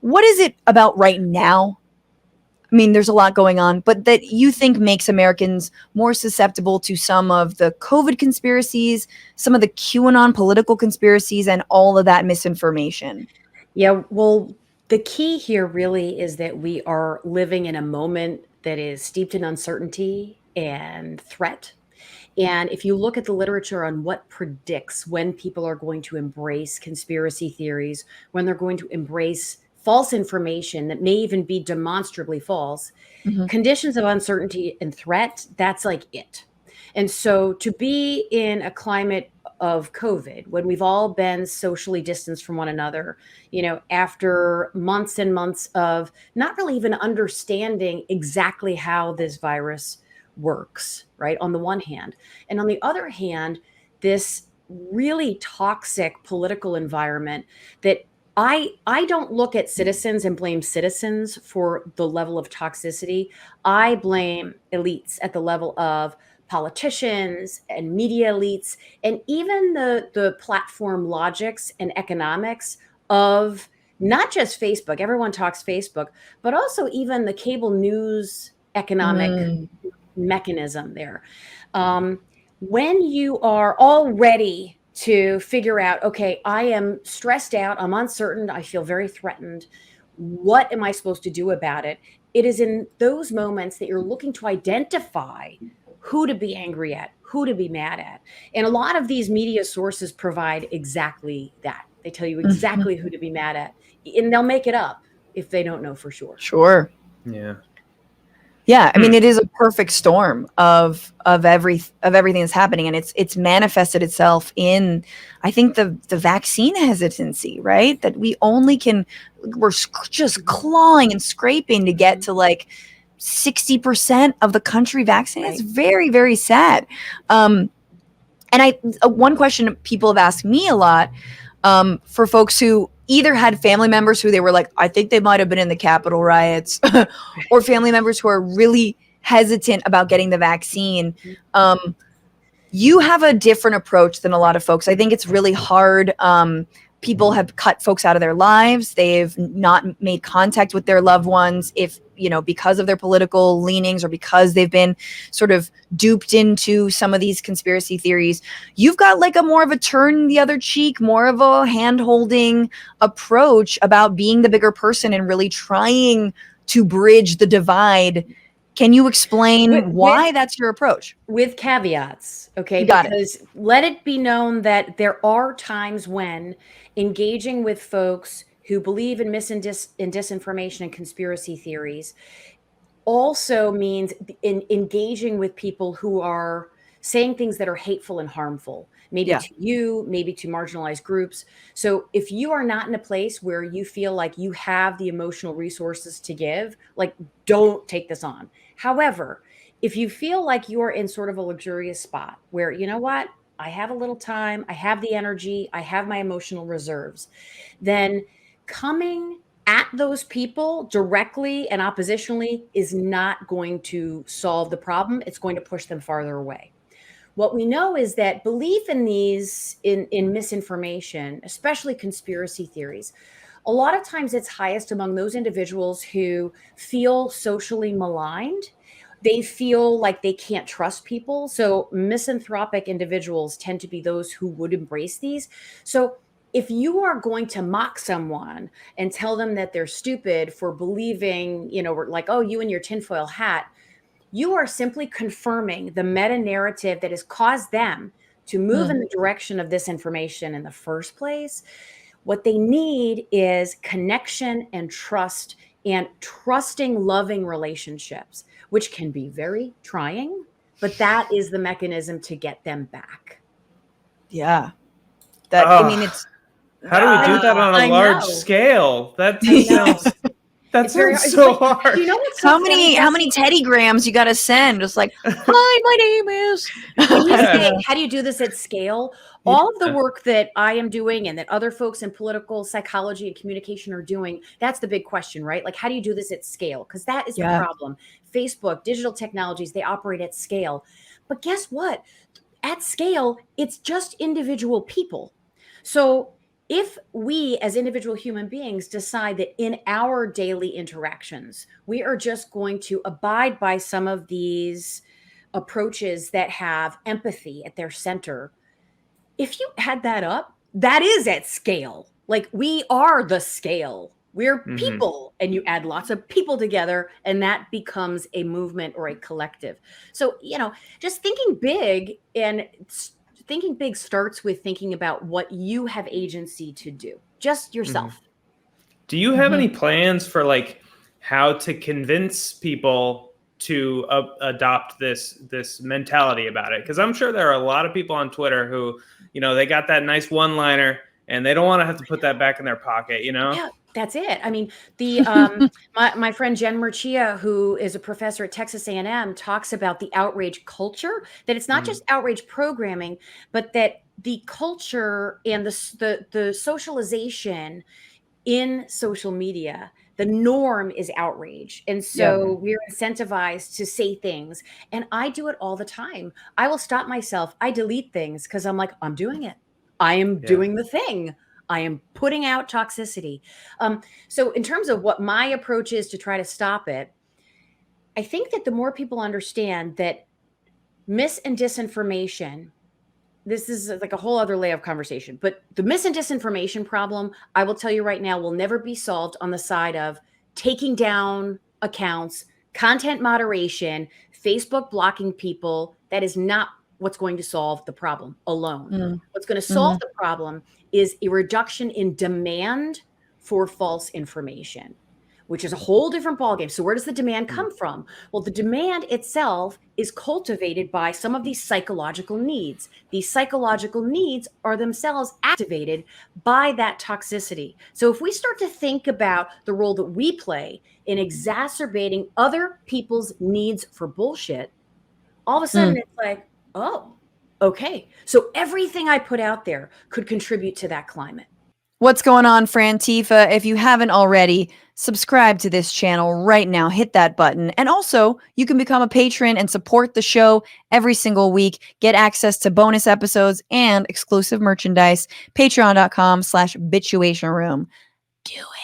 what is it about right now? I mean, there's a lot going on, but that you think makes Americans more susceptible to some of the COVID conspiracies, some of the QAnon political conspiracies, and all of that misinformation? Yeah, well, the key here really is that we are living in a moment that is steeped in uncertainty and threat. And if you look at the literature on what predicts when people are going to embrace conspiracy theories, when they're going to embrace false information that may even be demonstrably false, Mhm. conditions of uncertainty and threat, that's like it. And so to be in a climate of COVID, when we've all been socially distanced from one another, after months and months of not really even understanding exactly how this virus works, right? On the one hand. And on the other hand, this really toxic political environment that I don't look at citizens and blame citizens for the level of toxicity. I blame elites at the level of politicians and media elites, and even the platform logics and economics of not just Facebook. Everyone talks Facebook, but also even the cable news economic Mm. mechanism there. Um, when you are all ready to figure out, okay, I am stressed out, I'm uncertain, I feel very threatened. What am I supposed to do about it? It is in those moments that you're looking to identify who to be angry at, who to be mad at. And a lot of these media sources provide exactly that. They tell you Mhm. exactly who to be mad at, and they'll make it up if they don't know for sure. Sure. Yeah. Yeah, I mean, Hmm. it is a perfect storm of everything that's happening, and it's manifested itself in, I think, the vaccine hesitancy, right? That we only can, we're just Mhm. clawing and scraping to get Mhm. to like 60% of the country vaccinated. It's Right. very, very sad. And one question people have asked me a lot, for folks who either had family members who they were like, I think they might have been in the Capitol riots, or family members who are really hesitant about getting the vaccine. Um, you have a different approach than a lot of folks. I think it's really hard. People have cut folks out of their lives. They've not made contact with their loved ones if, because of their political leanings or because they've been sort of duped into some of these conspiracy theories. You've got like a more of a turn the other cheek, more of a hand holding approach about being the bigger person and really trying to bridge the divide. Can you With, explain with why that's your approach? with caveats, okay? You got it. Because let it be known that there are times when engaging with folks who believe in in disinformation and conspiracy theories also means engaging with people who are saying things that are hateful and harmful, maybe Yeah. to you, maybe to marginalized groups. So if you are not in a place where you feel like you have the emotional resources to give, like, don't take this on. However, if you feel like you're in sort of a luxurious spot where, you know what, I have a little time, I have the energy, I have my emotional reserves, then coming at those people directly and oppositionally is not going to solve the problem. It's going to push them farther away. What we know is that belief in these in misinformation, especially conspiracy theories, a lot of times it's highest among those individuals who feel socially maligned. They feel like they can't trust people. So misanthropic individuals tend to be those who would embrace these. So if you are going to mock someone and tell them that they're stupid for believing, like, oh, you and your tinfoil hat, you are simply confirming the meta narrative that has caused them to move Hmm. in the direction of this information in the first place. What they need is connection and trust, and trusting, loving relationships, which can be very trying, but that is the mechanism to get them back. Yeah. I mean, Oh, it's, how do we I do that on a I large know. scale? I know. That It's very sounds hard. It's so like, do hard. you know what's so how funny, many Jesse? Teddy Grams you got to send? Just like, hi, my name is. When you I don't Yeah. say, know. how do you do this at scale? Yeah. All of the work that I am doing and that other folks in political psychology and communication are doing, that's the big question, right? Like, how do you do this at scale? Because that is the Yeah. problem. Facebook, digital technologies, they operate at scale. But guess what? At scale, it's just individual people. So if we as individual human beings decide that in our daily interactions, we are just going to abide by some of these approaches that have empathy at their center, if you add that up, that is at scale. Like we are the scale. We're Mm-hmm. people, and you add lots of people together, and that becomes a movement or a collective. So, just thinking big, and thinking big starts with thinking about what you have agency to do, just yourself. Do you have any plans for like how to convince people to adopt this mentality about it? Because I'm sure there are a lot of people on Twitter who, they got that nice one-liner and they don't want to have to put that back in their pocket, Yeah, that's it. I mean, the my friend Jen Murcia, who is a professor at Texas A&M, talks about the outrage culture. That it's not just outrage programming, but that the culture and the socialization in social media, the norm is outrage. And so we're incentivized to say things. And I do it all the time. I will stop myself. I delete things because I'm like, I'm doing it. I am doing the thing. I am putting out toxicity. So in terms of what my approach is to try to stop it, I think that the more people understand that mis and disinformation, this is like a whole other layer of conversation, but the mis and disinformation problem, I will tell you right now, will never be solved on the side of taking down accounts, content moderation, Facebook blocking people. That is not what's going to solve the problem alone. What's going to solve the problem is a reduction in demand for false information, which is a whole different ballgame. So where does the demand come from? Well, the demand itself is cultivated by some of these psychological needs. These psychological needs are themselves activated by that toxicity. So if we start to think about the role that we play in exacerbating other people's needs for bullshit, all of a sudden it's like, oh, okay. So everything I put out there could contribute to that climate. What's going on, Frantifa? If you haven't already, subscribe to this channel right now. Hit that button. And also, you can become a patron and support the show every single week. Get access to bonus episodes and exclusive merchandise. Patreon.com/Bitchuation Room. Do it.